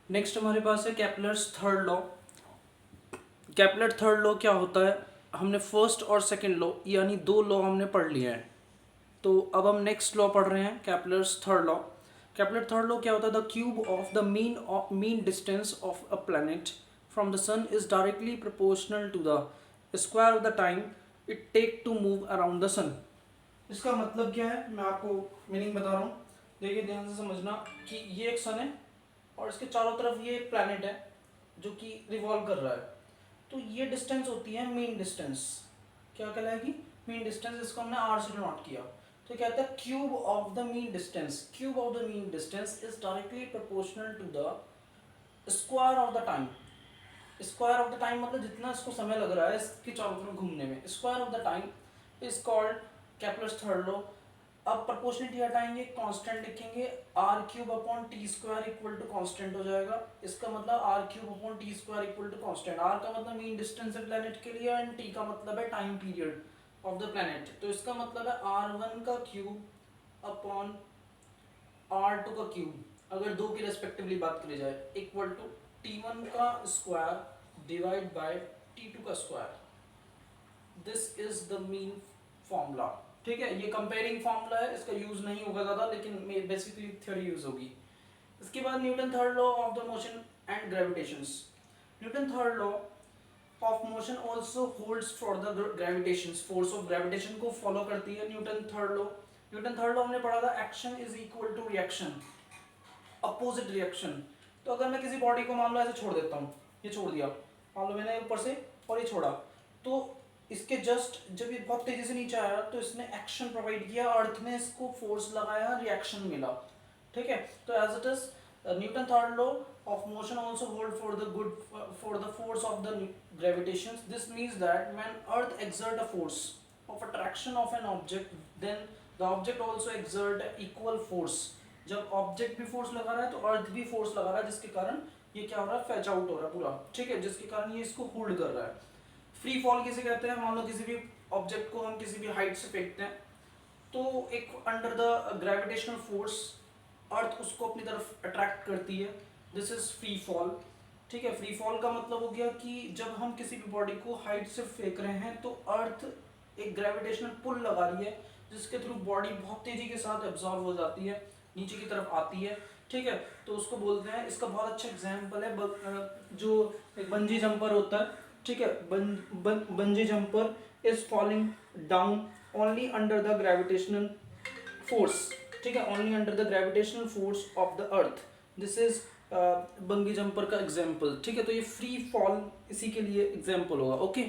Next हमारे पास है Kepler's third law. Kepler third law क्या होता है, हमने फर्स्ट और सेकंड लॉ यानी दो लॉ हमने पढ़ लिए हैं। तो अब हम नेक्स्ट लॉ पढ़ रहे हैं, Kepler's third law. Kepler third law क्या होता है, the cube of the mean distance of a planet from the sun is directly proportional to the square of the time it take to move around the sun. इसका मतलब क्या है, मैं आपको meaning बता रहा हूँ, देखिए ध्यान से समझना कि ये एक सन है और इसके चारों तरफ ये एक प्लैनेट है जो कि रिवॉल्व कर रहा है। तो ये डिस्टेंस होती है मीन डिस्टेंस। क्या कहलाएगी, मीन डिस्टेंस। इसको हमने आर से डिनोट किया। तो कहता है cube of the mean distance, cube of the mean distance is directly proportional to the square of the time. Square of the time मतलब जितना इसको समय लग रहा है इसके चारों तरफ घूमने में, square of the time is called Kepler's third law. अब प्रोपोर्शनलिटी हटाएंगे, कांस्टेंट लिखेंगे, R cube upon T square equal to constant हो जाएगा। इसका मतलब R cube upon T square equal to constant. R का मतलब मीन डिस्टेंस है प्लेनेट के लिए एंड टी का मतलब है time period of the planet. तो इसका मतलब है आर वन का क्यूब अपॉन आर टू का क्यूब, अगर दो की रेस्पेक्टिवली बात करी जाए, इक्वल टू टी वन का square divide by T two का square. This is the mean formula. ठीक है, ये कंपेयरिंग फॉर्मूला है, इसका यूज नहीं होगा ज्यादा, लेकिन बेसिकली थ्योरी यूज होगी। इसके बाद Newton third law of the motion and gravitations. Newton third law of motion also holds for the gravitations, force of gravitation को फॉलो करती है Newton third law. Newton third law हमने पढ़ा था, action is equal to reaction, opposite reaction. तो अगर मैं किसी बॉडी को मान लो ऐसे छोड़ देता हूँ, ये छोड़ दिया, मान लो मैंने ऊपर से और ये छोड़ा, तो इसके जस्ट जब ये बहुत तेजी से नीचे आया तो इसने एक्शन प्रोवाइड किया, अर्थ ने इसको फोर्स लगाया, रिएक्शन मिला। ठीक है, तो as it is Newton third law of motion also hold for the good for the force of the gravitations. This means that when earth exert a force of attraction of an object, then the object also exert equal force. जब object भी force लगा रहा है तो अर्थ भी force लगा रहा है, जिसके कारण ये क्या हो रहा है, फैच आउट हो रहा है पूरा। ठीक है, जिसके कारण ये इसको होल्ड कर रहा है। फ्री फॉल किसे कहते हैं, मान लो किसी भी ऑब्जेक्ट को हम किसी भी हाइट से फेंकते हैं तो एक अंडर द ग्रेविटेशनल फोर्स अर्थ उसको अपनी तरफ अट्रैक्ट करती है, दिस इज फ्री फॉल। ठीक है, फ्री फॉल का मतलब हो गया कि जब हम किसी भी बॉडी को हाइट से फेंक रहे हैं तो अर्थ एक ग्रेविटेशनल पुल लगा रही है, जिसके थ्रू बॉडी बहुत तेजी के साथ एब्जॉर्ब हो जाती है, नीचे की तरफ आती है। ठीक है, तो उसको बोलते हैं, इसका बहुत अच्छा एग्जाम्पल है जो एक बंजी जंपर होता है। ठीक है, bungee jumper is falling down only under the gravitational force. ठीक है, only under the gravitational force of the earth, this is बंगी jumper का एग्जाम्पल। ठीक है, तो ये फ्री फॉल इसी के लिए एग्जाम्पल होगा। ओके।